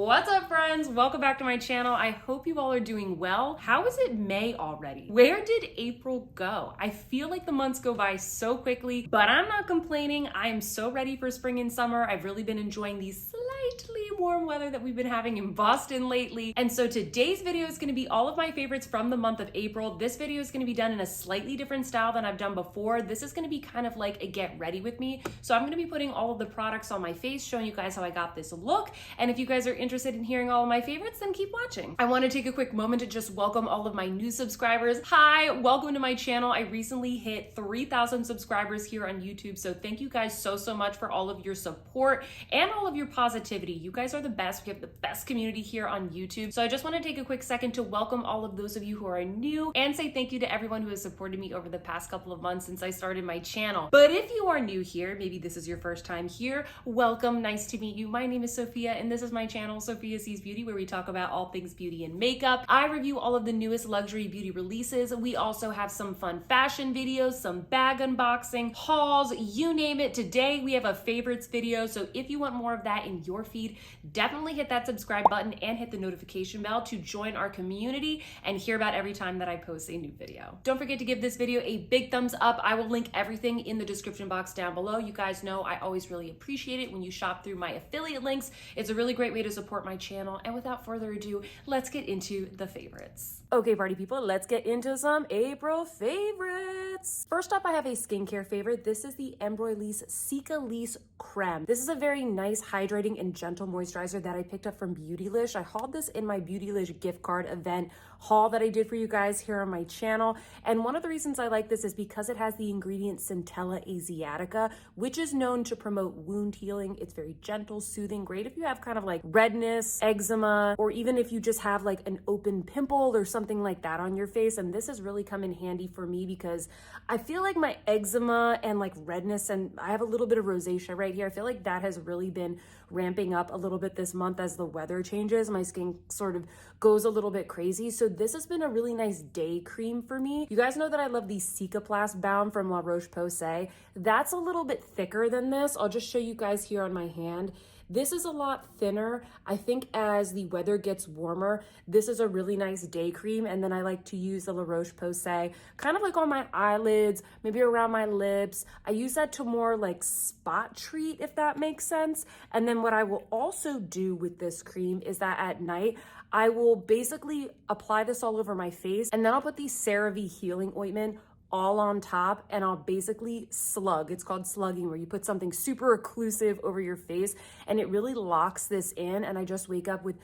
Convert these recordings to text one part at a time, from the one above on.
What's up, friends? Welcome back to my channel. I hope you all are doing well. How is it May already? Where did April go? I feel like the months go by so quickly, but I'm not complaining. I am so ready for spring and summer. I've really been enjoying the slightly warm weather that we've been having in Boston lately. And so today's video is going to be all of my favorites from the month of April. This video is going to be done in a slightly different style than I've done before. This is going to be kind of like a get ready with me. So I'm going to be putting all of the products on my face, showing you guys how I got this look. And if you guys are interested in hearing all of my favorites, then keep watching. I want to take a quick moment to just welcome all of my new subscribers. Hi, welcome to my channel. I recently hit 3,000 subscribers here on YouTube. So thank you guys so much for all of your support and all of your positivity. You guys are the best. We have the best community here on YouTube. So I just want to take a quick second to welcome all of those of you who are new and say thank you to everyone who has supported me over the past couple of months since I started my channel. But if you are new here, maybe this is your first time here, welcome. Nice to meet you. My name is Sophia and this is my channel, Sophia Sees Beauty, where we talk about all things beauty and makeup. I review all of the newest luxury beauty releases. We also have some fun fashion videos, some bag unboxing, hauls, you name it. Today we have a favorites video. So if you want more of that in your feed, definitely hit that subscribe button and hit the notification bell to join our community and hear about every time that I post a new video. Don't forget to give this video a big thumbs up. I will link everything in the description box down below. You guys know I always really appreciate it when you shop through my affiliate links. It's a really great way to support my channel. And without further ado, let's get into the favorites. Okay, party people, let's get into some April favorites. First up, I have a skincare favorite. This is the Embryolisse Cicatrice Creme. This is a very nice, hydrating, and gentle moisturizer that I picked up from Beautylish. I hauled this in my Beautylish gift card event haul that I did for you guys here on my channel. And one of the reasons I like this is because it has the ingredient Centella asiatica, which is known to promote wound healing. It's very gentle, soothing, great if you have kind of like redness, eczema, or even if you just have like an open pimple or something like that on your face. And this has really come in handy for me because I feel like my eczema and like redness, and I have a little bit of rosacea right here. I feel like that has really been ramping up a little bit this month as the weather changes. My skin sort of goes a little bit crazy. So this has been a really nice day cream for me. You guys know that I love the Cicaplast Balm from La Roche-Posay. That's a little bit thicker than this. I'll just show you guys here on my hand. This is a lot thinner. I think as the weather gets warmer, this is a really nice day cream. And then I like to use the La Roche-Posay kind of like on my eyelids, maybe around my lips. I use that to more like spot treat, if that makes sense. And then what I will also do with this cream is that at night, I will basically apply this all over my face, and then I'll put the CeraVe Healing Ointment all on top, and I'll basically slug. It's called slugging, where you put something super occlusive over your face and it really locks this in, and I just wake up with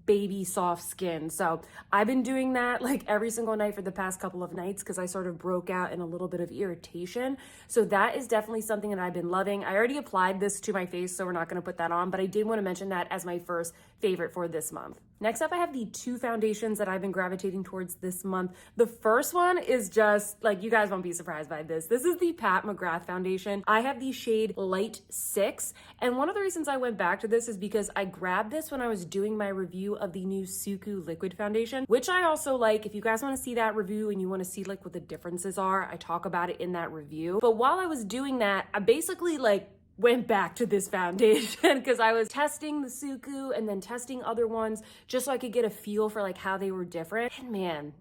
baby soft skin. So I've been doing that like every single night for the past couple of nights because I sort of broke out in a little bit of irritation. So that is definitely something that I've been loving. I already applied this to my face, so we're not going to put that on, but I did want to mention that as my first favorite for this month. Next up, I have the two foundations that I've been gravitating towards this month. The first one is just like, you guys won't be surprised by this. This is the Pat McGrath foundation. I have the shade Light 6. And one of the reasons I went back to this is because I grabbed this when I was doing my review of the new Suqqu liquid foundation, which I also like. If you guys want to see that review and you want to see like what the differences are, I talk about it in that review. But while I was doing that, I basically like went back to this foundation because I was testing the Suqqu and then testing other ones just so I could get a feel for like how they were different. And man,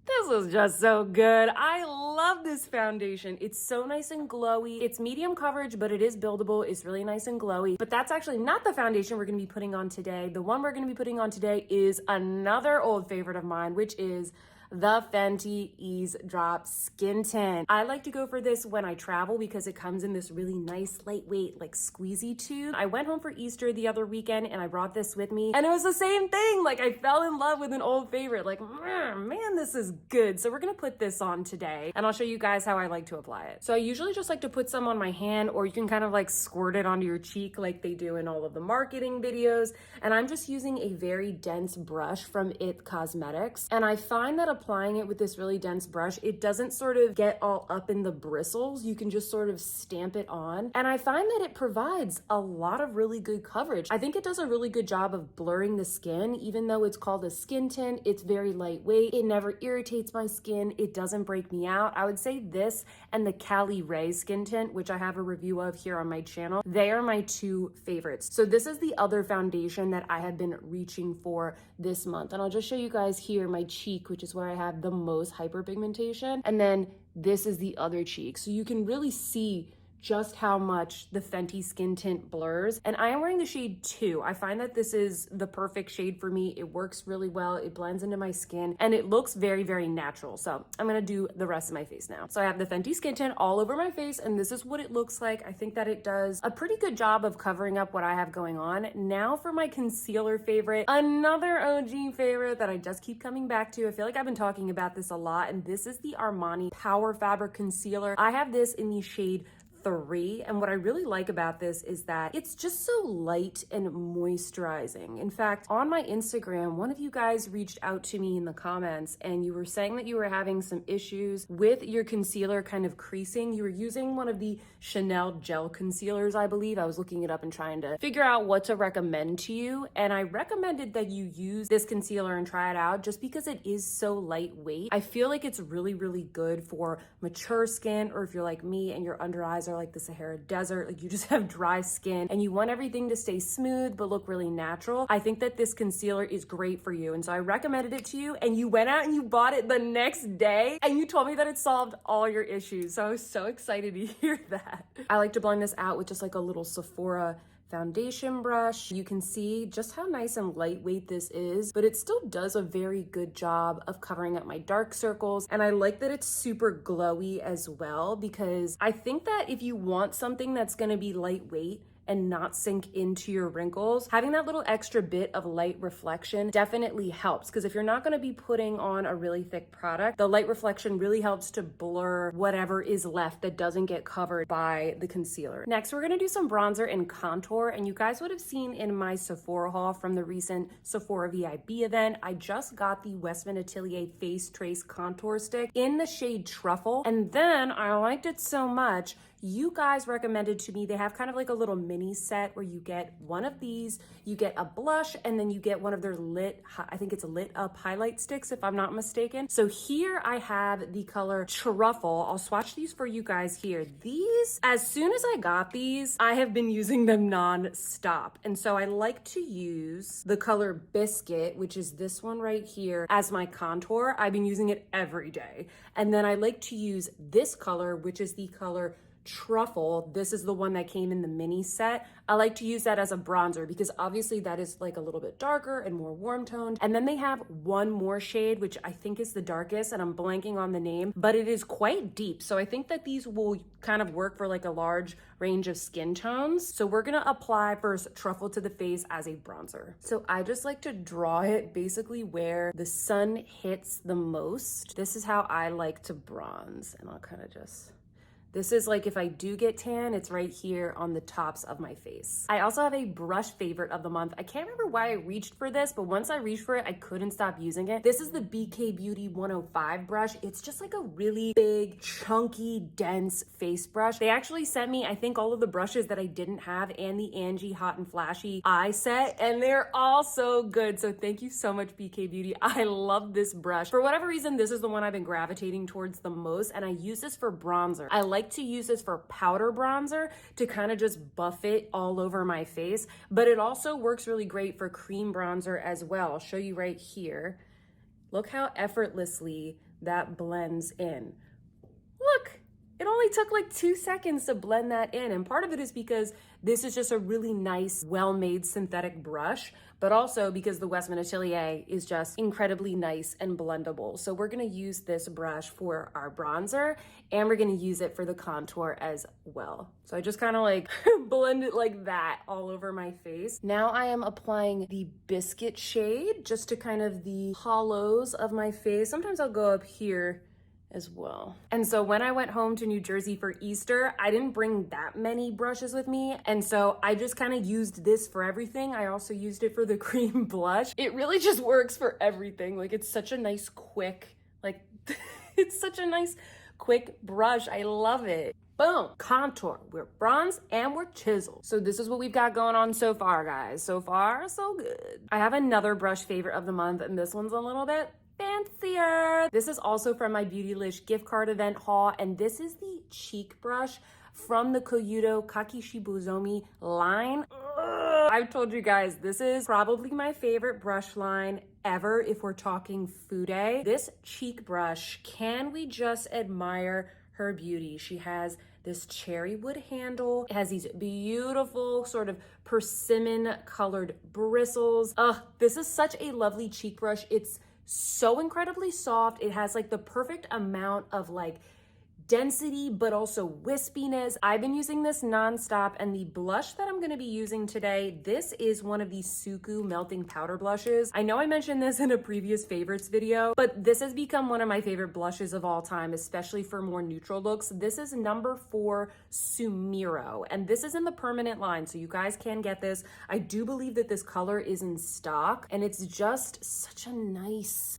this was just so good. I love this foundation. It's so nice and glowy. It's medium coverage, but it is buildable. It's really nice and glowy. But that's actually not the foundation we're going to be putting on today. The one we're going to be putting on today is another old favorite of mine, which is the Fenty Ease Drop Skin Tint. I like to go for this when I travel because it comes in this really nice, lightweight, like squeezy tube. I went home for Easter the other weekend and I brought this with me and it was the same thing. Like I fell in love with an old favorite. Like, man, this is good. So we're gonna put this on today and I'll show you guys how I like to apply it. So I usually just like to put some on my hand, or you can kind of like squirt it onto your cheek like they do in all of the marketing videos. And I'm just using a very dense brush from It Cosmetics. And I find that applying it with this really dense brush, it doesn't sort of get all up in the bristles. You can just sort of stamp it on. And I find that it provides a lot of really good coverage. I think it does a really good job of blurring the skin. Even though it's called a skin tint, it's very lightweight. It never irritates my skin. It doesn't break me out. I would say this and the Cali Ray skin tint, which I have a review of here on my channel, they are my two favorites. So this is the other foundation that I have been reaching for this month. And I'll just show you guys here my cheek, which is where I have the most hyperpigmentation. And then this is the other cheek. So you can really see just how much the Fenty skin tint blurs. And I am wearing the shade 2. I find that this is the perfect shade for me. It works really well. It blends into my skin and it looks very, very natural. So I'm gonna do the rest of my face now. So I have the Fenty skin tint all over my face and this is what it looks like. I think that it does a pretty good job of covering up what I have going on. Now for my concealer favorite, another OG favorite that I just keep coming back to. I feel like I've been talking about this a lot, and this is the Armani Power Fabric Concealer. I have this in the shade 3, and what I really like about this is that it's just so light and moisturizing. In fact, on my Instagram, one of you guys reached out to me in the comments and you were saying that you were having some issues with your concealer kind of creasing. You were using one of the Chanel gel concealers, I believe. I was looking it up and trying to figure out what to recommend to you, and I recommended that you use this concealer and try it out just because it is so lightweight. I feel like it's really, really good for mature skin, or if you're like me and your under eyes are like the Sahara Desert, like you just have dry skin and you want everything to stay smooth but look really natural. I think that this concealer is great for you. And so I recommended it to you and you went out and you bought it the next day and you told me that it solved all your issues. So I was so excited to hear that. I like to blend this out with just like a little Sephora foundation brush. You can see just how nice and lightweight this is, but it still does a very good job of covering up my dark circles. And I like that it's super glowy as well, because I think that if you want something that's gonna be lightweight and not sink into your wrinkles, having that little extra bit of light reflection definitely helps. Because if you're not gonna be putting on a really thick product, the light reflection really helps to blur whatever is left that doesn't get covered by the concealer. Next, we're gonna do some bronzer and contour. And you guys would have seen in my Sephora haul from the recent Sephora VIB event, I just got the Westman Atelier Face Trace Contour Stick in the shade Truffle. And then I liked it so much, you guys recommended to me, they have kind of like a little mini set where you get one of these, you get a blush, and then you get one of their lit, I think it's lit up highlight sticks if I'm not mistaken. So here I have the color Truffle. I'll swatch these for you guys here. These, as soon as I got these, I have been using them non-stop. And so I like to use the color Biscuit, which is this one right here, as my contour. I've been using it every day. And then I like to use this color, which is the color Truffle. This is the one that came in the mini set. I like to use that as a bronzer because obviously that is like a little bit darker and more warm toned. And then they have one more shade, which I think is the darkest, and I'm blanking on the name, but it is quite deep. So I think that these will kind of work for like a large range of skin tones. So we're gonna apply first Truffle to the face as a bronzer. So I just like to draw it basically where the sun hits the most. This is how I like to bronze, and I'll kind of just... This is like if I do get tan, it's right here on the tops of my face. I also have a brush favorite of the month. I can't remember why I reached for this, but once I reached for it, I couldn't stop using it. This is the BK Beauty 105 brush. It's just like a really big, chunky, dense face brush. They actually sent me, I think, all of the brushes that I didn't have and the Angie Hot and Flashy eye set, and they're all so good. So thank you so much, BK Beauty. I love this brush. For whatever reason, this is the one I've been gravitating towards the most, and I use this for bronzer. I like to use this for powder bronzer to kind of just buff it all over my face, but it also works really great for cream bronzer as well. I'll show you right here. Look how effortlessly that blends in. Look, it only took like 2 seconds to blend that in. And part of it is because this is just a really nice, well-made synthetic brush, but also because the Westman Atelier is just incredibly nice and blendable. So we're gonna use this brush for our bronzer, and we're gonna use it for the contour as well. So I just kind of like blend it like that all over my face. Now I am applying the Biscuit shade just to kind of the hollows of my face. Sometimes I'll go up here as well. And so when I went home to New Jersey for Easter, I didn't bring that many brushes with me. And so I just kind of used this for everything. I also used it for the cream blush. It really just works for everything. Like, it's such a nice, quick Like, it's such a nice, quick brush. I love it. Boom, contour, we're bronze and we're chiseled. So this is what we've got going on so far, guys. So far, so good. I have another brush favorite of the month, and this one's a little bit fancier. This is also from my Beautylish gift card event haul, and this is the cheek brush from the Koyudo Kakishibozomi line. I've told you guys, this is probably my favorite brush line ever if we're talking fude. This cheek brush, can we just admire her beauty? She has this cherry wood handle. It has these beautiful sort of persimmon colored bristles. This is such a lovely cheek brush. It's so incredibly soft. It has like the perfect amount of like density, but also wispiness. I've been using this nonstop, and the blush that I'm gonna be using today, this is one of these Suqqu melting powder blushes. I know I mentioned this in a previous favorites video, but this has become one of my favorite blushes of all time, especially for more neutral looks. This is number 4 Sumiro, and this is in the permanent line, so you guys can get this. I do believe that this color is in stock, and it's just such a nice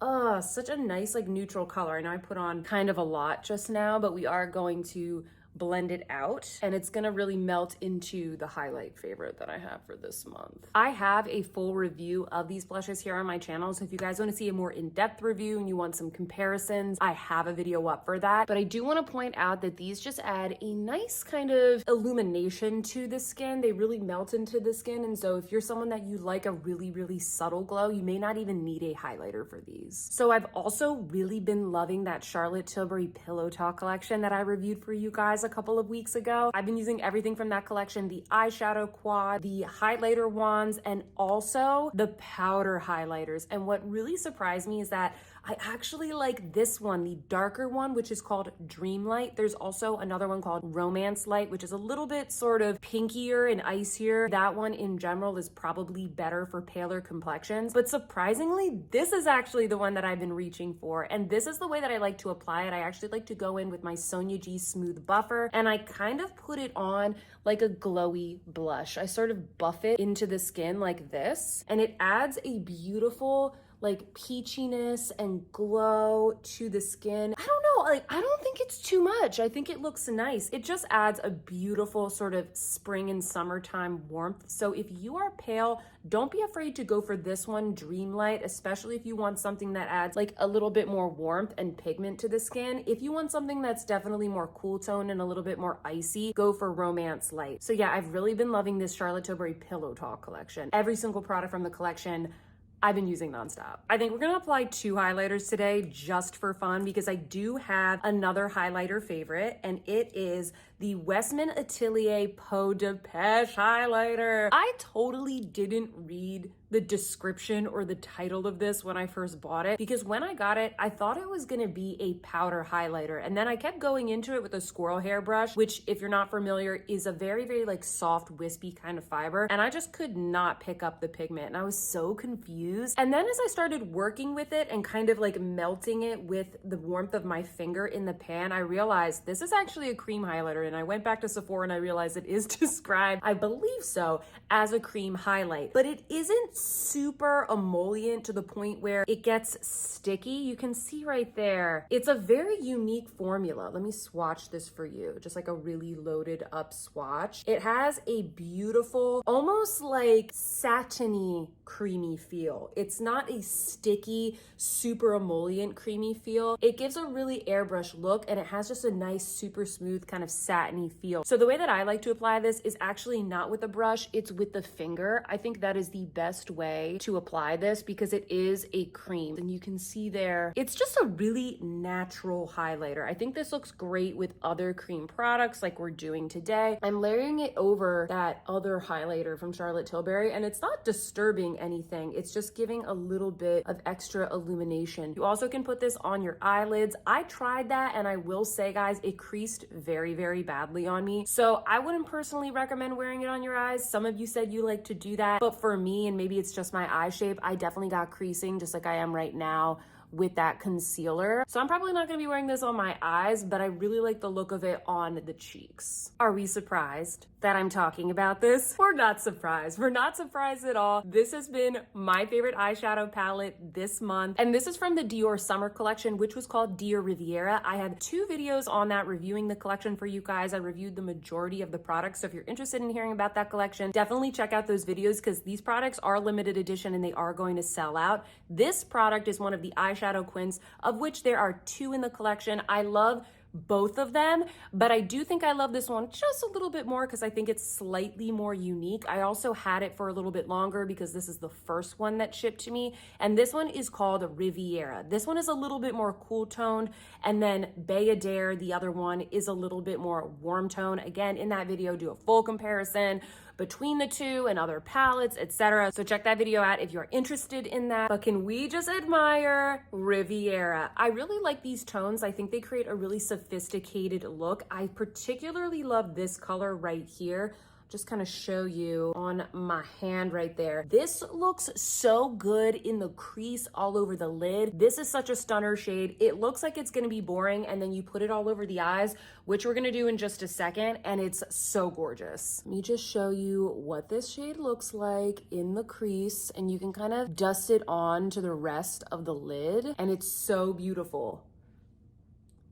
like neutral color. I know I put on kind of a lot just now, but we are going to blend it out, and it's gonna really melt into the highlight favorite that I have for this month. I have a full review of these blushes here on my channel, so if you guys want to see a more in-depth review and you want some comparisons, I have a video up for that. But I do want to point out that these just add a nice kind of illumination to the skin. They really melt into the skin, and so if you're someone that you like a really subtle glow, you may not even need a highlighter for these. So I've also really been loving that Charlotte Tilbury Pillow Talk collection that I reviewed for you guys a couple of weeks ago. I've been using everything from that collection, the eyeshadow quad, the highlighter wands, and also the powder highlighters. And what really surprised me is that I actually like this one, the darker one, which is called Dreamlight. There's also another one called Romance Light, which is a little bit sort of pinkier and icier. That one in general is probably better for paler complexions. But surprisingly, this is actually the one that I've been reaching for. And this is the way that I like to apply it. I actually like to go in with my Sonia G Smooth Buffer, and I kind of put it on like a glowy blush. I sort of buff it into the skin like this, and it adds a beautiful like peachiness and glow to the skin. I don't know, like I don't think it's too much. I think it looks nice. It just adds a beautiful sort of spring and summertime warmth. So if you are pale, don't be afraid to go for this one, Dreamlight, especially if you want something that adds like a little bit more warmth and pigment to the skin. If you want something that's definitely more cool tone and a little bit more icy, go for Romance Light. So yeah, I've really been loving this Charlotte Tilbury Pillow Talk collection. Every single product from the collection I've been using nonstop. I think we're gonna apply 2 highlighters today just for fun, because I do have another highlighter favorite, and it is the Westman Atelier Peau de Pêche highlighter. I totally didn't read the description or the title of this when I first bought it, because when I got it, I thought it was gonna be a powder highlighter. And then I kept going into it with a squirrel hair brush, which if you're not familiar is a very like soft, wispy kind of fiber. And I just could not pick up the pigment, and I was so confused. And then as I started working with it and kind of like melting it with the warmth of my finger in the pan, I realized this is actually a cream highlighter. And I went back to Sephora and I realized it is described, I believe so, as a cream highlight. But it isn't super emollient to the point where it gets sticky. You can see right there. It's a very unique formula. Let me swatch this for you. Just like a really loaded up swatch. It has a beautiful, almost like satiny, creamy feel. It's not a sticky, super emollient creamy feel. It gives a really airbrush look, and it has just a nice, super smooth kind of satiny feel. So the way that I like to apply this is actually not with a brush, it's with the finger. I think that is the best way to apply this because it is a cream. And you can see there, it's just a really natural highlighter. I think this looks great with other cream products like we're doing today. I'm layering it over that other highlighter from Charlotte Tilbury, and it's not disturbing anything. It's just giving a little bit of extra illumination. You also can put this on your eyelids. I tried that, and I will say, guys, it creased very badly on me. So I wouldn't personally recommend wearing it on your eyes. Some of you said you like to do that, but for me, and maybe it's just my eye shape, I definitely got creasing just like I am right now with that concealer. So I'm probably not gonna be wearing this on my eyes, but I really like the look of it on the cheeks. Are we surprised that I'm talking about this? We're not surprised. We're not surprised at all. This has been my favorite eyeshadow palette this month. And this is from the Dior summer collection, which was called Dior Riviera. I have 2 videos on that reviewing the collection for you guys. I reviewed the majority of the products. So if you're interested in hearing about that collection, definitely check out those videos because these products are limited edition and they are going to sell out. This product is one of the eyeshadow quints, of which there are 2 in the collection. I love both of them, but I do think I love this one just a little bit more because I think it's slightly more unique. I also had it for a little bit longer because this is the first one that shipped to me, and this one is called Riviera. This one is a little bit more cool toned, and then Bayadere, the other one, is a little bit more warm tone. Again, in that video, do a full comparison between the 2 and other palettes, etc. So check that video out if you're interested in that. But can we just admire Riviera? I really like these tones. I think they create a really sophisticated look. I particularly love this color right here. Just kind of show you on my hand right there. This looks so good in the crease all over the lid. This is such a stunner shade. It looks like it's gonna be boring and then you put it all over the eyes, which we're gonna do in just a second, and it's so gorgeous. Let me just show you what this shade looks like in the crease, and you can kind of dust it on to the rest of the lid, and it's so beautiful.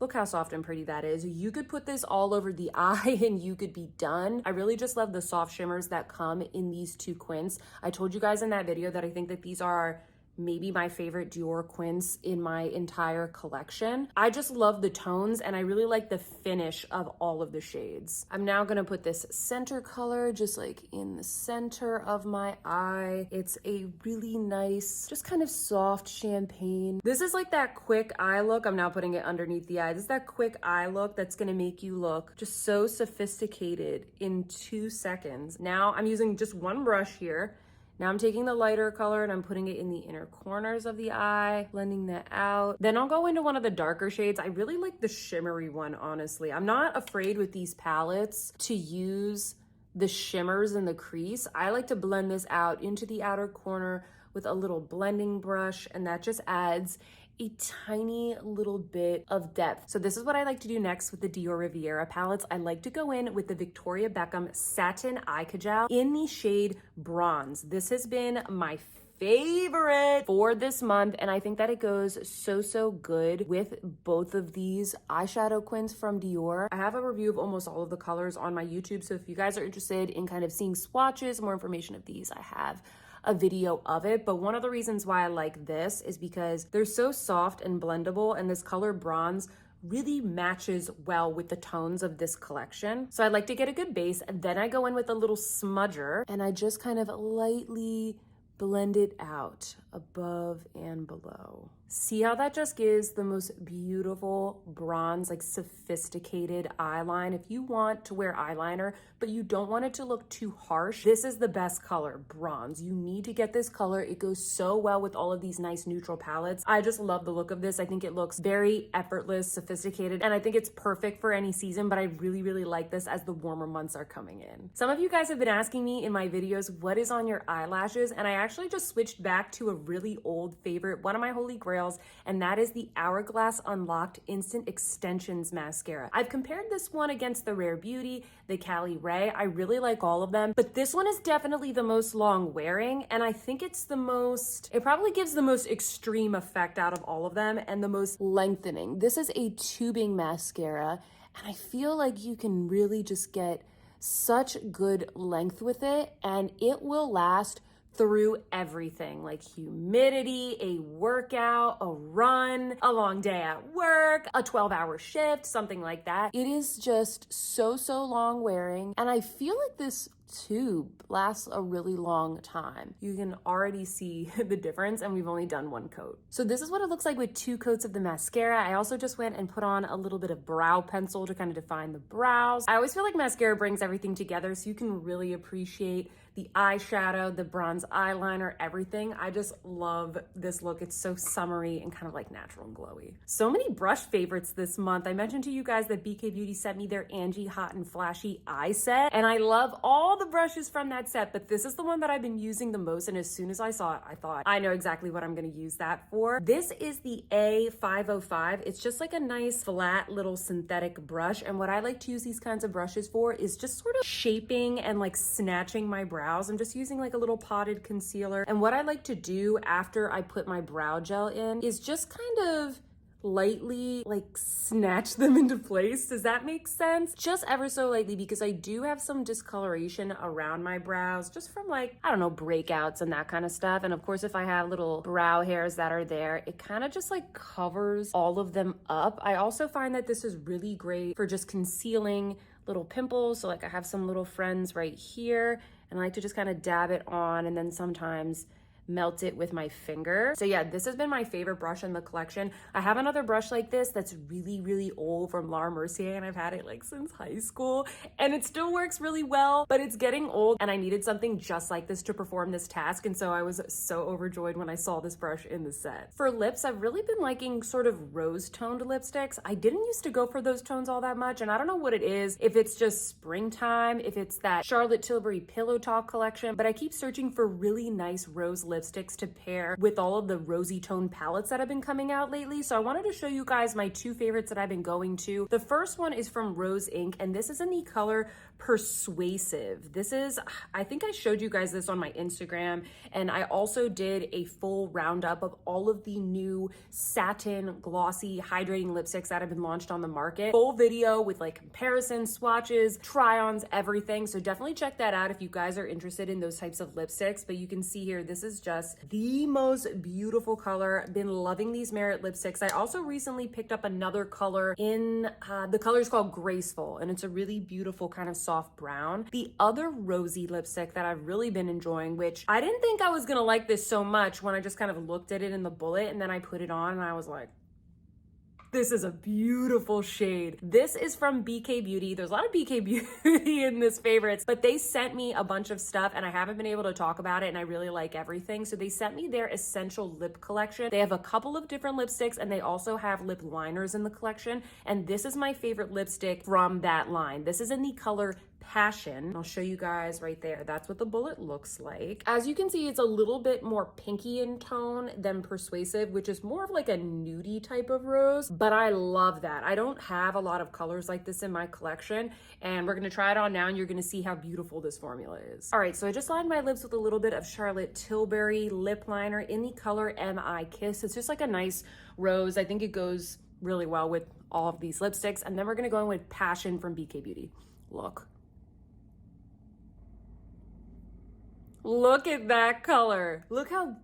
Look how soft and pretty that is. You could put this all over the eye and you could be done. I really just love the soft shimmers that come in these 2 quints. I told you guys in that video that I think that these are maybe my favorite Dior quints in my entire collection. I just love the tones and I really like the finish of all of the shades. I'm now gonna put this center color just like in the center of my eye. It's a really nice, just kind of soft champagne. This is like that quick eye look. I'm now putting it underneath the eye. This is that quick eye look that's gonna make you look just so sophisticated in 2 seconds. Now I'm using just one brush here. Now I'm taking the lighter color and I'm putting it in the inner corners of the eye, blending that out. Then I'll go into one of the darker shades. I really like the shimmery one, honestly. I'm not afraid with these palettes to use the shimmers in the crease. I like to blend this out into the outer corner with a little blending brush, and that just adds a tiny little bit of depth. So this is what I like to do next with the Dior Riviera palettes. I like to go in with the Victoria Beckham Satin Eye Kajal in the shade Bronze. This has been my favorite for this month, and I think that it goes so good with both of these eyeshadow quints from Dior. I have a review of almost all of the colors on my YouTube, so if you guys are interested in kind of seeing swatches, more information of these, I have a video of it. But one of the reasons why I like this is because they're so soft and blendable, and this color Bronze really matches well with the tones of this collection. So I like to get a good base, and then I go in with a little smudger and I just kind of lightly blend it out above and below. See how that just gives the most beautiful bronze, like sophisticated eyeline. If you want to wear eyeliner, but you don't want it to look too harsh, this is the best color, Bronze. You need to get this color. It goes so well with all of these nice neutral palettes. I just love the look of this. I think it looks very effortless, sophisticated, and I think it's perfect for any season, but I really like this as the warmer months are coming in. Some of you guys have been asking me in my videos, what is on your eyelashes? And I actually just switched back to a really old favorite, one of my holy grails, and that is the Hourglass Unlocked Instant Extensions Mascara. I've compared this one against the Rare Beauty, the Cali Ray. I really like all of them, but this one is definitely the most long wearing, and I think it's the most, it probably gives the most extreme effect out of all of them and the most lengthening. This is a tubing mascara, and I feel like you can really just get such good length with it, and it will last through everything, like humidity, a workout, a run, a long day at work, a 12-hour shift, something like that. It is just so long wearing, and I feel like this tube lasts a really long time. You can already see the difference, and we've only done one coat. So this is what it looks like with 2 coats of the mascara. I also just went and put on a little bit of brow pencil to kind of define the brows. I always feel like mascara brings everything together, so you can really appreciate the eyeshadow, the bronze eyeliner, everything. I just love this look. It's so summery and kind of like natural and glowy. So many brush favorites this month. I mentioned to you guys that BK Beauty sent me their Angie Hot and Flashy eye set, and I love all all the brushes from that set, but this is the one that I've been using the most. And as soon as I saw it, I thought, I know exactly what I'm gonna use that for. This is the A505. It's just like a nice flat little synthetic brush. And what I like to use these kinds of brushes for is just sort of shaping and like snatching my brows. I'm just using like a little potted concealer. And what I like to do after I put my brow gel in is just kind of lightly like snatch them into place. Does that make sense? Just ever so lightly, because I do have some discoloration around my brows just from like, I don't know, breakouts and that kind of stuff. And of course, if I have little brow hairs that are there, it kind of just like covers all of them up. I also find that this is really great for just concealing little pimples. So like I have some little friends right here, and I like to just kind of dab it on and then sometimes melt it with my finger. So yeah, this has been my favorite brush in the collection. I have another brush like this that's really, really old from Laura Mercier, and I've had it like since high school, and it still works really well, but it's getting old and I needed something just like this to perform this task. And so I was so overjoyed when I saw this brush in the set. For lips, I've really been liking sort of rose toned lipsticks. I didn't used to go for those tones all that much, and I don't know what it is, if it's just springtime, if it's that Charlotte Tilbury Pillow Talk collection, but I keep searching for really nice rose lipsticks to pair with all of the rosy tone palettes that have been coming out lately. So I wanted to show you guys my two favorites that I've been going to. The first one is from Rose Inc, and this is in the color Persuasive. This is, I think I showed you guys this on my Instagram, and I also did a full roundup of all of the new satin glossy hydrating lipsticks that have been launched on the market. Full video with like comparisons, swatches, try-ons, everything. So definitely check that out if you guys are interested in those types of lipsticks. But you can see here, this is just the most beautiful color. I've been loving these Merit lipsticks. I also recently picked up another color in, the color is called Graceful, and it's a really beautiful kind of soft brown. The other rosy lipstick that I've really been enjoying, which I didn't think I was gonna like this so much when I just kind of looked at it in the bullet, and then I put it on and I was like, this is a beautiful shade. This is from BK Beauty. There's a lot of BK Beauty in this favorites, but they sent me a bunch of stuff and I haven't been able to talk about it, and I really like everything. So they sent me their essential lip collection. They have a couple of different lipsticks, and they also have lip liners in the collection. And this is my favorite lipstick from that line. This is in the color Passion. I'll show you guys right there. That's what the bullet looks like. As you can see, it's a little bit more pinky in tone than Persuasive, which is more of like a nudie type of rose, but I love that. I don't have a lot of colors like this in my collection, and we're gonna try it on now and you're gonna see how beautiful this formula is. All right, so I just lined my lips with a little bit of Charlotte Tilbury lip liner in the color MI Kiss. It's just like a nice rose. I think it goes really well with all of these lipsticks. And then we're gonna go in with Passion from BK Beauty. Look at that color. Look how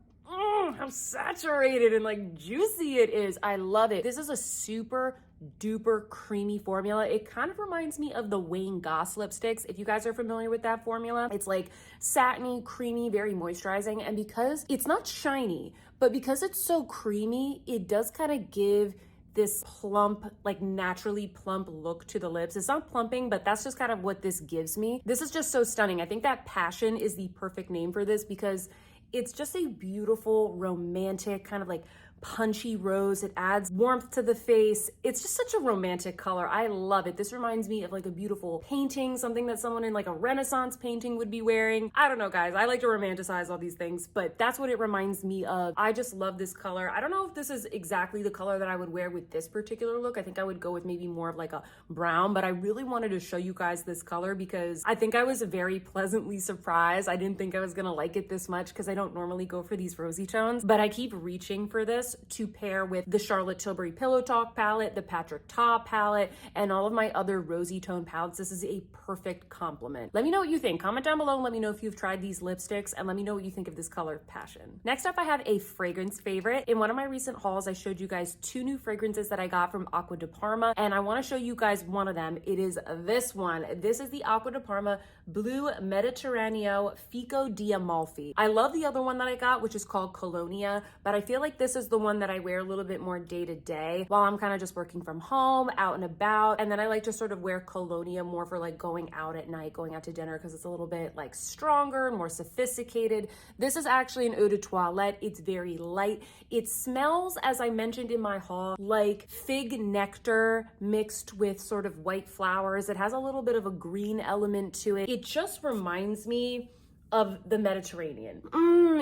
saturated and like juicy it is. I love it. This is a super duper creamy formula. It kind of reminds me of the Wayne Goss lipsticks. If you guys are familiar with that formula, it's like satiny, creamy, very moisturizing. And because it's not shiny, but because it's so creamy, it does kind of give this plump, like naturally plump look to the lips. It's not plumping, but that's just kind of what this gives me. This is just so stunning. I think that Passion is the perfect name for this because it's just a beautiful, romantic, kind of like punchy rose. It adds warmth to the face. It's just such a romantic color. I love it. This reminds me of like a beautiful painting, something that someone in like a Renaissance painting would be wearing. I don't know, guys. I like to romanticize all these things, but that's what it reminds me of. I just love this color. I don't know if this is exactly the color that I would wear with this particular look. I think I would go with maybe more of like a brown, but I really wanted to show you guys this color because I think I was very pleasantly surprised. I didn't think I was gonna like it this much because I don't normally go for these rosy tones, but I keep reaching for this to pair with the Charlotte Tilbury Pillow Talk palette, the Patrick Ta palette, and all of my other rosy tone palettes. This is a perfect complement. Let me know what you think. Comment down below and let me know if you've tried these lipsticks, and let me know what you think of this color Passion. Next up, I have a fragrance favorite. In one of my recent hauls, I showed you guys two new fragrances that I got from Acqua di Parma, and I want to show you guys one of them. It is this one. This is the Acqua di Parma Blue Mediterraneo Fico di Amalfi. I love the other one that I got, which is called Colonia, but I feel like this is the one that I wear a little bit more day to day while I'm kind of just working from home, out and about. And then I like to sort of wear Colonia more for like going out at night, going out to dinner, because it's a little bit like stronger, more sophisticated. This is actually an eau de toilette. It's very light. It smells, as I mentioned in my haul, like fig nectar mixed with sort of white flowers. It has a little bit of a green element to it. It just reminds me of the Mediterranean.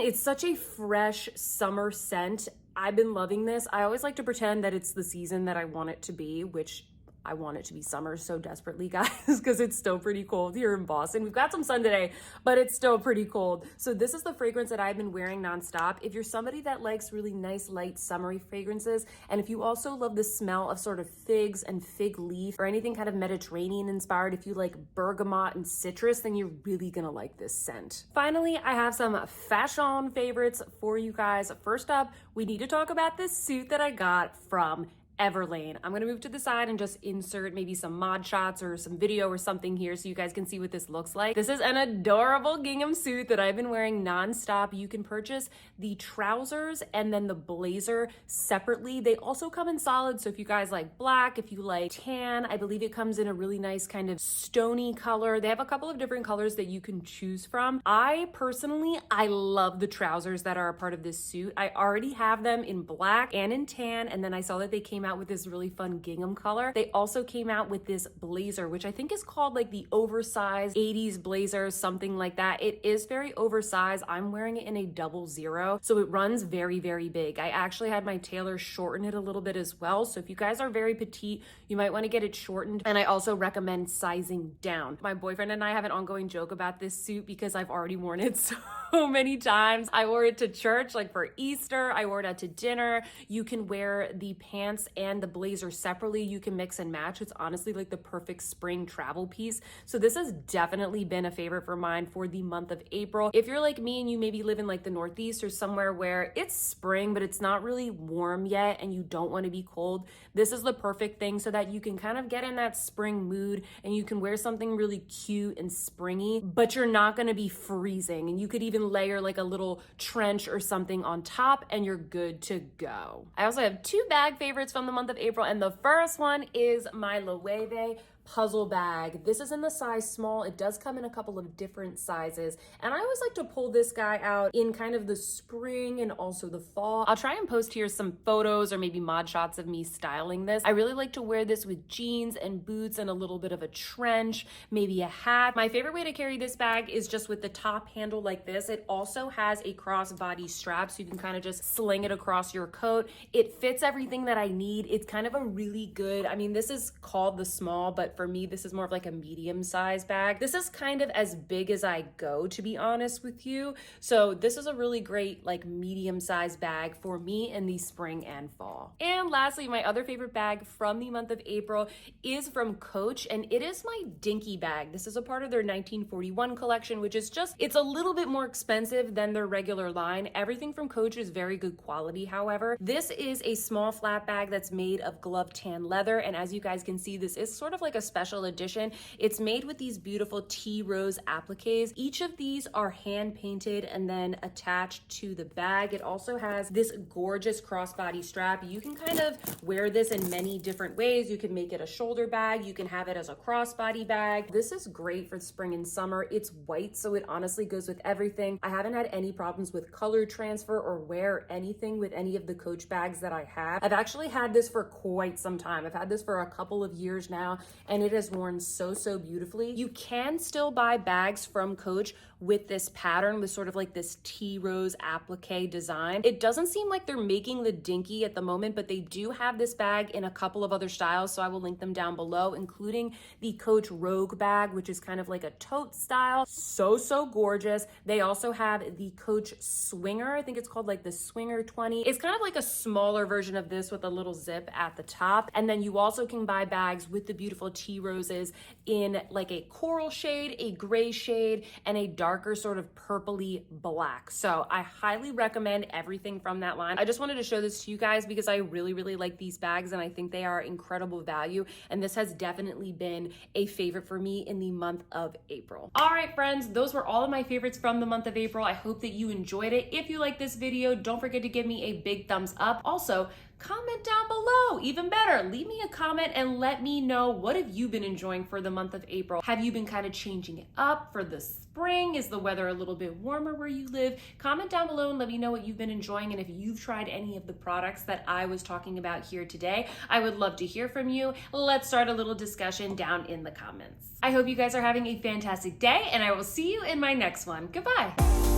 It's such a fresh summer scent. I've been loving this. I always like to pretend that it's the season that I want it to be, which I want it to be summer so desperately, guys, because it's still pretty cold here in Boston. We've got some sun today, but it's still pretty cold. So this is the fragrance that I've been wearing nonstop. If you're somebody that likes really nice, light, summery fragrances, and if you also love the smell of sort of figs and fig leaf or anything kind of Mediterranean inspired, if you like bergamot and citrus, then you're really gonna like this scent. Finally, I have some fashion favorites for you guys. First up, we need to talk about this suit that I got from Everlane. I'm gonna move to the side and just insert maybe some mod shots or some video or something here so you guys can see what this looks like. This is an adorable gingham suit that I've been wearing nonstop. You can purchase the trousers and then the blazer separately. They also come in solid, so if you guys like black, if you like tan, I believe it comes in a really nice kind of stony color. They have a couple of different colors that you can choose from. I love the trousers that are a part of this suit. I already have them in black and in tan, and then I saw that they came out with this really fun gingham color. They also came out with this blazer, which I think is called like the oversized 80s blazer, something like that. It is very oversized. I'm wearing it in a 00, so it runs very, very big. I actually had my tailor shorten it a little bit as well. So if you guys are very petite, you might want to get it shortened. And I also recommend sizing down. My boyfriend and I have an ongoing joke about this suit because I've already worn it so many times. I wore it to church, like for Easter. I wore it out to dinner. You can wear the pants and the blazer separately. You can mix and match. It's honestly like the perfect spring travel piece. So this has definitely been a favorite for mine for the month of April. If you're like me and you maybe live in like the Northeast or somewhere where it's spring, but it's not really warm yet and you don't want to be cold, this is the perfect thing so that you can kind of get in that spring mood and you can wear something really cute and springy, but you're not going to be freezing. And you could even layer like a little trench or something on top and you're good to go. I also have two bag favorites from the month of April, and the first one is my Loewe puzzle bag. This is in the size small. It does come in a couple of different sizes, and I always like to pull this guy out in kind of the spring and also the fall. I'll try and post here some photos or maybe mod shots of me styling this. I really like to wear this with jeans and boots and a little bit of a trench, maybe a hat. My favorite way to carry this bag is just with the top handle like this. It also has a crossbody strap, so you can kind of just sling it across your coat. It fits everything that I need. It's kind of a really good, I mean, this is called the small, but for me, this is more of like a medium size bag. This is kind of as big as I go, to be honest with you. So this is a really great like medium size bag for me in the spring and fall. And lastly, my other favorite bag from the month of April is from Coach, and it is my Dinky bag. This is a part of their 1941 collection, which is just, it's a little bit more expensive than their regular line. Everything from Coach is very good quality, however. This is a small flat bag that's made of glove tan leather, and as you guys can see, this is sort of like a special edition. It's made with these beautiful tea rose appliques. Each of these are hand painted and then attached to the bag. It also has this gorgeous crossbody strap. You can kind of wear this in many different ways. You can make it a shoulder bag. You can have it as a crossbody bag. This is great for spring and summer. It's white, so it honestly goes with everything. I haven't had any problems with color transfer or wear anything with any of the Coach bags that I have. I've actually had this for quite some time. I've had this for a couple of years now, and it has worn so beautifully. You can still buy bags from Coach with this pattern, with sort of like this tea rose applique design. It doesn't seem like they're making the Dinky at the moment, but they do have this bag in a couple of other styles, so I will link them down below, including the Coach Rogue bag, which is kind of like a tote style. So gorgeous. They also have the Coach Swinger. I think it's called like the Swinger 20. It's kind of like a smaller version of this with a little zip at the top. And then you also can buy bags with the beautiful tea roses in like a coral shade, a gray shade, and a darker sort of purpley black. So I highly recommend everything from that line. I just wanted to show this to you guys because I really, really like these bags and I think they are incredible value. And this has definitely been a favorite for me in the month of April. All right, friends, those were all of my favorites from the month of April. I hope that you enjoyed it. If you like this video, don't forget to give me a big thumbs up. Also, comment down below, even better. Leave me a comment and let me know, what have you been enjoying for the month of April? Have you been kind of changing it up for the spring? Is the weather a little bit warmer where you live? Comment down below and let me know what you've been enjoying, and if you've tried any of the products that I was talking about here today. I would love to hear from you. Let's start a little discussion down in the comments. I hope you guys are having a fantastic day, and I will see you in my next one. Goodbye.